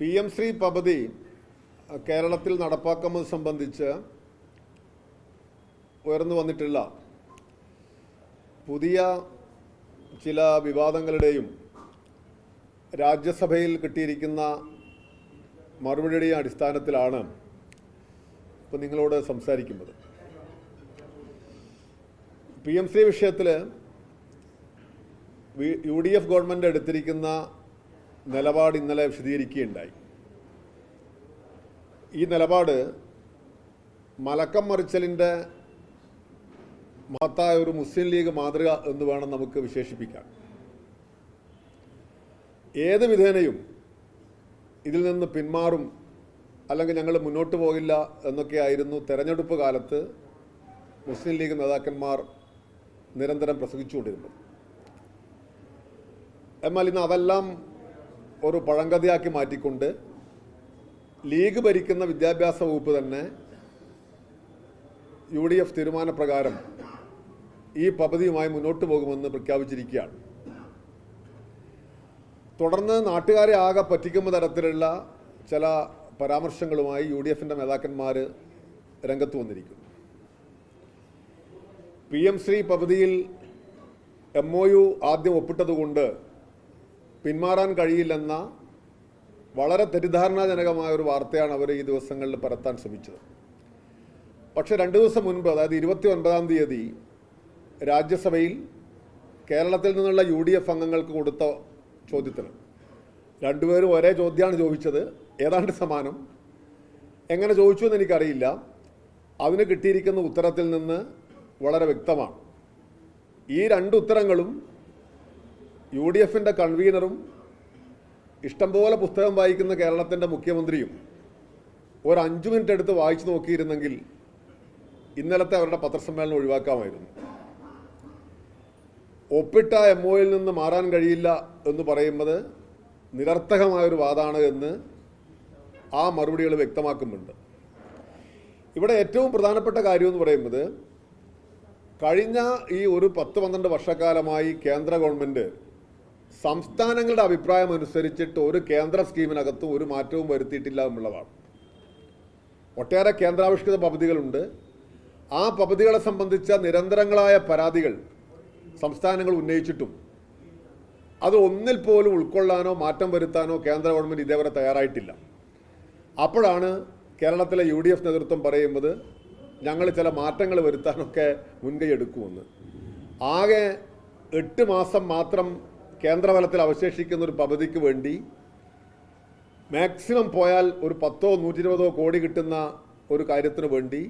PM Shri പദ്ധതി കേരളത്തിൽ നടപ്പാക്കുന്നത് സംബന്ധിച്ച് ഉയർന്നു വന്നിട്ടുള്ള പുതിയ ചില വിവാദങ്ങളുടെയും രാജ്യസഭയിൽ കിട്ടിയിരിക്കുന്ന മറുപടിയുടെയും അടിസ്ഥാനത്തിലാണ് ഇപ്പോൾ നിങ്ങളോട് സംസാരിക്കുന്നത്. PM ശ്രീ വിഷയത്തിൽ UDF ഗവൺമെൻറ് എടുത്തിരിക്കുന്ന നിലപാട് ഇന്നലെ വിശദീകരിക്കുകയുണ്ടായി. ഈ നിലപാട് മലക്കം മറിച്ചലിൻ്റെ മഹത്തായ ഒരു മുസ്ലിം ലീഗ് മാതൃക എന്ന് വേണം നമുക്ക് വിശേഷിപ്പിക്കാൻ. ഏത് വിധേനയും ഇതിൽ നിന്ന് പിന്മാറും, അല്ലെങ്കിൽ ഞങ്ങൾ മുന്നോട്ട് പോകില്ല എന്നൊക്കെയായിരുന്നു തെരഞ്ഞെടുപ്പ് കാലത്ത് മുസ്ലിം ലീഗ് നേതാക്കന്മാർ നിരന്തരം പ്രസംഗിച്ചുകൊണ്ടിരുന്നത്. എന്നാൽ ഇന്ന് അതെല്ലാം ഒരു പഴങ്കഥയാക്കി മാറ്റിക്കൊണ്ട് ലീഗ് ഭരിക്കുന്ന വിദ്യാഭ്യാസ വകുപ്പ് തന്നെ UDF തീരുമാനപ്രകാരം ഈ പദ്ധതിയുമായി മുന്നോട്ട് പോകുമെന്ന് പ്രഖ്യാപിച്ചിരിക്കുകയാണ്. തുടർന്ന് നാട്ടുകാരെ ആകെ പറ്റിക്കുന്ന തരത്തിലുള്ള ചില പരാമർശങ്ങളുമായി UDFൻ്റെ നേതാക്കന്മാർ രംഗത്ത് വന്നിരിക്കുന്നു. PM ശ്രീ പദ്ധതിയിൽ MOU ആദ്യം ഒപ്പിട്ടതുകൊണ്ട് പിന്മാറാൻ കഴിയില്ലെന്ന വളരെ തെറ്റിദ്ധാരണാജനകമായ ഒരു വാർത്തയാണ് അവർ ഈ ദിവസങ്ങളിൽ പരത്താൻ ശ്രമിച്ചത്. പക്ഷേ 2 ദിവസം മുൻപ്, അതായത് 29-ാം തീയതി രാജ്യസഭയിൽ കേരളത്തിൽ നിന്നുള്ള UDF അംഗങ്ങൾക്ക് കൊടുത്ത ചോദ്യത്തിന് രണ്ടുപേരും ഒരേ ചോദ്യമാണ് ചോദിച്ചത്, ഏതാണ്ട് സമാനം. എങ്ങനെ ചോദിച്ചു എന്ന് എനിക്കറിയില്ല. അതിന് കിട്ടിയിരിക്കുന്ന ഉത്തരത്തിൽ നിന്ന് വളരെ വ്യക്തമാണ്. ഈ 2 ഉത്തരങ്ങളും UDFൻ്റെ കൺവീനറും ഇഷ്ടംപോലെ പുസ്തകം വായിക്കുന്ന കേരളത്തിൻ്റെ മുഖ്യമന്ത്രിയും ഒരു 5 മിനിറ്റ് എടുത്ത് വായിച്ചു നോക്കിയിരുന്നെങ്കിൽ ഇന്നലത്തെ അവരുടെ പത്രസമ്മേളനം ഒഴിവാക്കാമായിരുന്നു. ഒപ്പിട്ട MOയിൽ നിന്ന് മാറാൻ കഴിയില്ല എന്ന് പറയുന്നത് നിരർത്ഥകമായൊരു വാദമാണ് എന്ന് ആ മറുപടികൾ വ്യക്തമാക്കുന്നുണ്ട്. ഇവിടെ ഏറ്റവും പ്രധാനപ്പെട്ട കാര്യമെന്ന് പറയുന്നത്, കഴിഞ്ഞ ഈ ഒരു 10-12 വർഷക്കാലമായി കേന്ദ്ര ഗവൺമെൻറ് സംസ്ഥാനങ്ങളുടെ അഭിപ്രായം അനുസരിച്ചിട്ട് ഒരു കേന്ദ്ര സ്കീമിനകത്തും ഒരു മാറ്റവും വരുത്തിയിട്ടില്ല എന്നുള്ളതാണ്. ഒട്ടേറെ കേന്ദ്രാവിഷ്കൃത പദ്ധതികളുണ്ട്. ആ പദ്ധതികളെ സംബന്ധിച്ച നിരന്തരങ്ങളായ പരാതികൾ സംസ്ഥാനങ്ങൾ ഉന്നയിച്ചിട്ടും അത് ഒന്നിൽ പോലും ഉൾക്കൊള്ളാനോ മാറ്റം വരുത്താനോ കേന്ദ്ര ഗവൺമെൻറ് ഇതേവരെ തയ്യാറായിട്ടില്ല. അപ്പോഴാണ് കേരളത്തിലെ UDF നേതൃത്വം പറയുന്നത് ഞങ്ങൾ ചില മാറ്റങ്ങൾ വരുത്താനൊക്കെ മുൻകൈ എടുക്കുമെന്ന്. ആകെ 8 മാസം മാത്രം കേന്ദ്രതലത്തിൽ അവശേഷിക്കുന്ന ഒരു പദ്ധതിക്ക് വേണ്ടി മാക്സിമം പോയാൽ ഒരു 10-120 കോടി കിട്ടുന്ന ഒരു കാര്യത്തിന് വേണ്ടി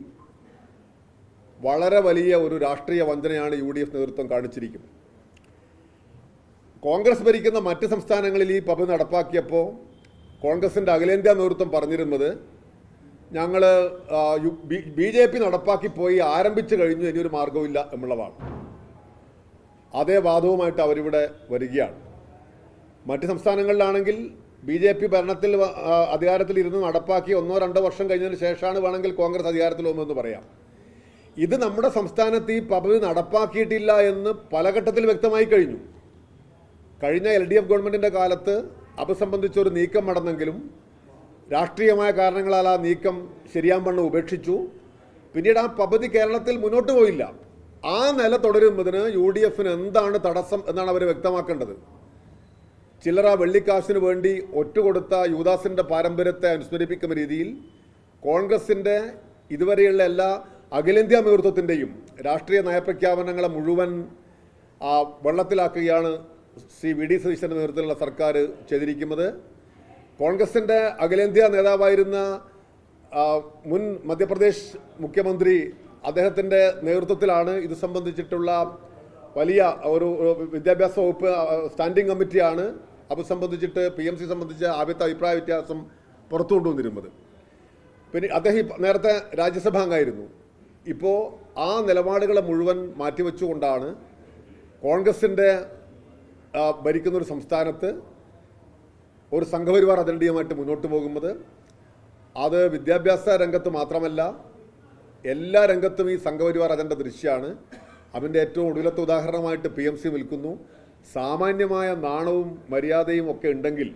വളരെ വലിയ ഒരു രാഷ്ട്രീയ വഞ്ചനയാണ് UDF നേതൃത്വം കാണിച്ചിരിക്കുന്നത്. കോൺഗ്രസ് ഭരിക്കുന്ന മറ്റ് സംസ്ഥാനങ്ങളിൽ ഈ പദ്ധതി നടപ്പാക്കിയപ്പോൾ കോൺഗ്രസിൻ്റെ അഖിലേന്ത്യാ നേതൃത്വം പറഞ്ഞിരുന്നത് ഞങ്ങൾ BJP നടപ്പാക്കിപ്പോയി, ആരംഭിച്ചു കഴിഞ്ഞു, ഇനിയൊരു മാർഗവുമില്ല എന്നുള്ളതാണ്. അതേ വാദവുമായിട്ട് അവരിവിടെ വരികയാണ്. മറ്റ് സംസ്ഥാനങ്ങളിലാണെങ്കിൽ BJP ഭരണത്തിൽ അധികാരത്തിൽ ഇരുന്ന് നടപ്പാക്കി 1-2 വർഷം കഴിഞ്ഞതിന് ശേഷമാണ് വേണമെങ്കിൽ കോൺഗ്രസ് അധികാരത്തിൽ വന്നതെന്ന് പറയാം. ഇത് നമ്മുടെ സംസ്ഥാനത്ത് ഈ പദ്ധതി നടപ്പാക്കിയിട്ടില്ല എന്ന് പല ഘട്ടത്തിൽ വ്യക്തമായി കഴിഞ്ഞു. കഴിഞ്ഞ LDF ഗവൺമെൻറ്റിൻ്റെ കാലത്ത് അത് സംബന്ധിച്ചൊരു നീക്കം നടന്നെങ്കിലും രാഷ്ട്രീയമായ കാരണങ്ങളാൽ ആ നീക്കം ശരിയാവണ്ണം ഉപേക്ഷിച്ചു. പിന്നീട് ആ പദ്ധതി കേരളത്തിൽ മുന്നോട്ട് പോയില്ല. ആ നില തുടരുന്നതിന് UDFന് എന്താണ് തടസ്സം എന്നാണ് അവർ വ്യക്തമാക്കേണ്ടത്. ചില്ലറ വെള്ളിക്കാശിന് വേണ്ടി ഒറ്റുകൊടുത്ത യൂദാസിൻ്റെ പാരമ്പര്യത്തെ അനുസ്മരിപ്പിക്കുന്ന രീതിയിൽ കോൺഗ്രസിൻ്റെ ഇതുവരെയുള്ള എല്ലാ അഖിലേന്ത്യാ നേതൃത്വത്തിൻ്റെയും രാഷ്ട്രീയ നയപ്രഖ്യാപനങ്ങളെ മുഴുവൻ വെള്ളത്തിലാക്കുകയാണ് ശ്രീ VD സതീശൻ്റെ നേതൃത്വത്തിലുള്ള സർക്കാർ ചെയ്തിരിക്കുന്നത്. കോൺഗ്രസിൻ്റെ അഖിലേന്ത്യാ നേതാവായിരുന്ന മുൻ മധ്യപ്രദേശ് മുഖ്യമന്ത്രി, അദ്ദേഹത്തിൻ്റെ നേതൃത്വത്തിലാണ് ഇത് സംബന്ധിച്ചിട്ടുള്ള വലിയ ഒരു വിദ്യാഭ്യാസ വകുപ്പ് സ്റ്റാൻഡിംഗ് കമ്മിറ്റിയാണ് അത് സംബന്ധിച്ചിട്ട് PMC സംബന്ധിച്ച ആദ്യത്തെ അഭിപ്രായ വ്യത്യാസം പുറത്തു കൊണ്ടുവന്നിരുന്നത്. പിന്നെ അദ്ദേഹം നേരത്തെ രാജ്യസഭാംഗമായിരുന്നു. ഇപ്പോൾ ആ നിലപാടുകളെ മുഴുവൻ മാറ്റിവെച്ചുകൊണ്ടാണ് കോൺഗ്രസിൻ്റെ ഭരിക്കുന്നൊരു സംസ്ഥാനത്ത് ഒരു സംഘപരിവാർ അജണ്ടയുമായിട്ട് മുന്നോട്ട് പോകുന്നത്. അത് വിദ്യാഭ്യാസ രംഗത്ത് മാത്രമല്ല, എല്ലാ രംഗത്തും ഈ സംഘപരിവാർ അജണ്ട ദൃശ്യമാണ്. അതിൻ്റെ ഏറ്റവും ഒടുവിലത്തെ ഉദാഹരണമായിട്ട് PMC നിൽക്കുന്നു. സാമാന്യമായ നാണവും മര്യാദയും ഒക്കെ ഉണ്ടെങ്കിൽ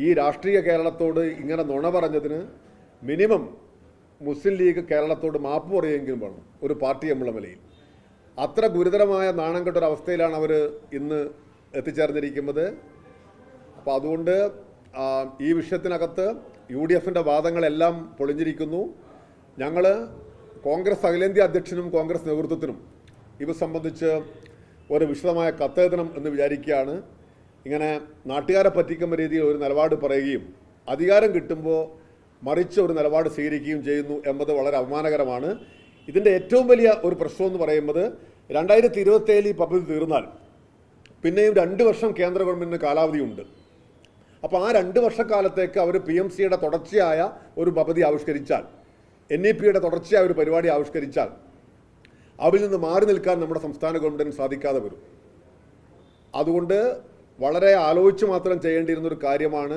ഈ രാഷ്ട്രീയ കേരളത്തോട് ഇങ്ങനെ നുണ പറഞ്ഞതിന് മിനിമം മുസ്ലിം ലീഗ് കേരളത്തോട് മാപ്പ് പറയുമെങ്കിലും വേണം ഒരു പാർട്ടി എന്നുള്ള നിലയിൽ. അത്ര ഗുരുതരമായ നാണം കെട്ടൊരവസ്ഥയിലാണ് അവർ ഇന്ന് എത്തിച്ചേർന്നിരിക്കുന്നത്. അപ്പോൾ അതുകൊണ്ട് ഈ വിഷയത്തിനകത്ത് UDFിൻ്റെ വാദങ്ങളെല്ലാം പൊളിഞ്ഞിരിക്കുന്നു. ഞങ്ങൾ കോൺഗ്രസ് അഖിലേന്ത്യാ അധ്യക്ഷനും കോൺഗ്രസ് നേതൃത്വത്തിനും ഇത് സംബന്ധിച്ച് ഒരു വിശദമായ കത്തെഴുതണം എന്ന് വിചാരിക്കുകയാണ്. ഇങ്ങനെ നാട്ടുകാരെ പറ്റിക്കുന്ന രീതിയിൽ ഒരു നിലപാട് പറയുകയും അധികാരം കിട്ടുമ്പോൾ മറിച്ച് ഒരു നിലപാട് സ്വീകരിക്കുകയും ചെയ്യുന്നു എന്നത് വളരെ അപമാനകരമാണ്. ഇതിൻ്റെ ഏറ്റവും വലിയ ഒരു പ്രശ്നം എന്ന് പറയുന്നത് 2027 ഈ പദ്ധതി തീർന്നാൽ പിന്നെയും 2 വർഷം കേന്ദ്ര ഗവൺമെൻറ്റിന് കാലാവധിയുണ്ട്. അപ്പോൾ ആ 2 വർഷക്കാലത്തേക്ക് അവർ PMCയുടെ തുടർച്ചയായ ഒരു പദ്ധതി ആവിഷ്കരിച്ചാൽ, NEPയുടെ തുടർച്ചയായ ഒരു പരിപാടി ആവിഷ്കരിച്ചാൽ അതിൽ നിന്ന് മാറി നിൽക്കാൻ നമ്മുടെ സംസ്ഥാന ഗവൺമെൻറ്റിന് സാധിക്കാതെ വരും. അതുകൊണ്ട് വളരെ ആലോചിച്ച് മാത്രം ചെയ്യേണ്ടിയിരുന്നൊരു കാര്യമാണ്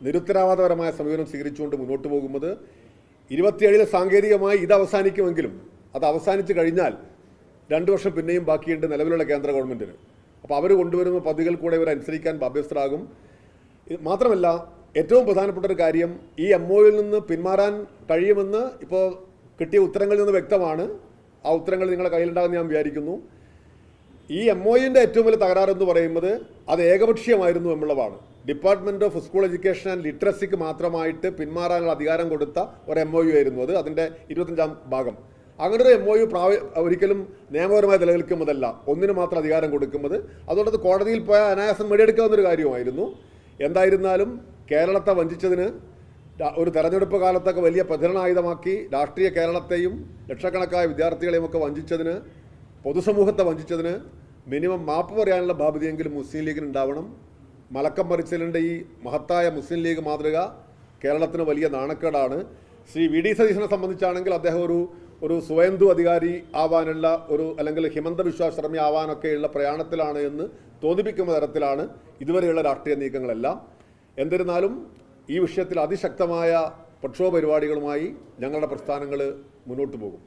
നിരുത്തരവാദപരമായ സമീപനം സ്വീകരിച്ചുകൊണ്ട് മുന്നോട്ട് പോകുന്നത്. 27 സാങ്കേതികമായി ഇത് അവസാനിക്കുമെങ്കിലും അത് അവസാനിച്ച് കഴിഞ്ഞാൽ 2 വർഷം പിന്നെയും ബാക്കിയുണ്ട് നിലവിലുള്ള കേന്ദ്ര ഗവൺമെൻറ്റിന്. അപ്പോൾ അവർ കൊണ്ടുവരുന്ന പദ്ധതികൾ കൂടെ ഇവർ അനുസരിക്കാൻ ബാധ്യസ്ഥരാകും. മാത്രമല്ല ഏറ്റവും പ്രധാനപ്പെട്ട ഒരു കാര്യം, ഈ MOUയിൽ നിന്ന് പിന്മാറാൻ കഴിയുമെന്ന് ഇപ്പോൾ കിട്ടിയ ഉത്തരങ്ങളിൽ നിന്ന് വ്യക്തമാണ്. ആ ഉത്തരങ്ങൾ നിങ്ങളുടെ കയ്യിലുണ്ടാകുമെന്ന് ഞാൻ വിചാരിക്കുന്നു. ഈ MOUവിൻ്റെ ഏറ്റവും വലിയ തകരാറെന്ന് പറയുന്നത് അത് ഏകപക്ഷീയമായിരുന്നു എന്നുള്ളതാണ്. Department of school education and ലിറ്ററസിക്ക് മാത്രമായിട്ട് പിന്മാറാനുള്ള അധികാരം കൊടുത്ത ഒരു MOU ആയിരുന്നു അത്, അതിൻ്റെ 25ാം ഭാഗം. അങ്ങനെ ഒരു MOU ഒരിക്കലും നിയമപരമായി നിലനിൽക്കുന്നതല്ല, ഒന്നിന് മാത്രം അധികാരം കൊടുക്കുന്നത്. അതുകൊണ്ട് അത് കോടതിയിൽ പോയ അനായാസം നേടിയെടുക്കാവുന്നൊരു കാര്യമായിരുന്നു. എന്തായിരുന്നാലും കേരളത്തെ വഞ്ചിച്ചതിന്, ഒരു തെരഞ്ഞെടുപ്പ് കാലത്തൊക്കെ വലിയ പ്രചരണായുധമാക്കി രാഷ്ട്രീയ കേരളത്തെയും ലക്ഷക്കണക്കായ വിദ്യാർത്ഥികളെയും ഒക്കെ വഞ്ചിച്ചതിന്, പൊതുസമൂഹത്തെ വഞ്ചിച്ചതിന് മിനിമം മാപ്പ് പറയാനുള്ള ബാധ്യതയെങ്കിലും മുസ്ലിം ലീഗിന് ഉണ്ടാവണം. മലക്കം മറിച്ചലിൻ്റെ ഈ മഹത്തായ മുസ്ലിം ലീഗ് മാതൃക കേരളത്തിന് വലിയ നാണക്കേടാണ്. ശ്രീ VD സതീശനെ സംബന്ധിച്ചാണെങ്കിൽ അദ്ദേഹം ഒരു സ്വയന്തു അധികാരി ആവാനുള്ള അല്ലെങ്കിൽ ഹിമന്ത വിശ്വാസ് ശർമ്മ ആവാനൊക്കെയുള്ള പ്രയാണത്തിലാണ് എന്ന് തോന്നിപ്പിക്കുന്ന തരത്തിലാണ് ഇതുവരെയുള്ള രാഷ്ട്രീയ നീക്കങ്ങളെല്ലാം. എന്നിരുന്നാലും ഈ വിഷയത്തിൽ അതിശക്തമായ പ്രക്ഷോഭ പരിപാടികളുമായി ഞങ്ങളുടെ പ്രസ്ഥാനങ്ങൾ മുന്നോട്ട് പോകും.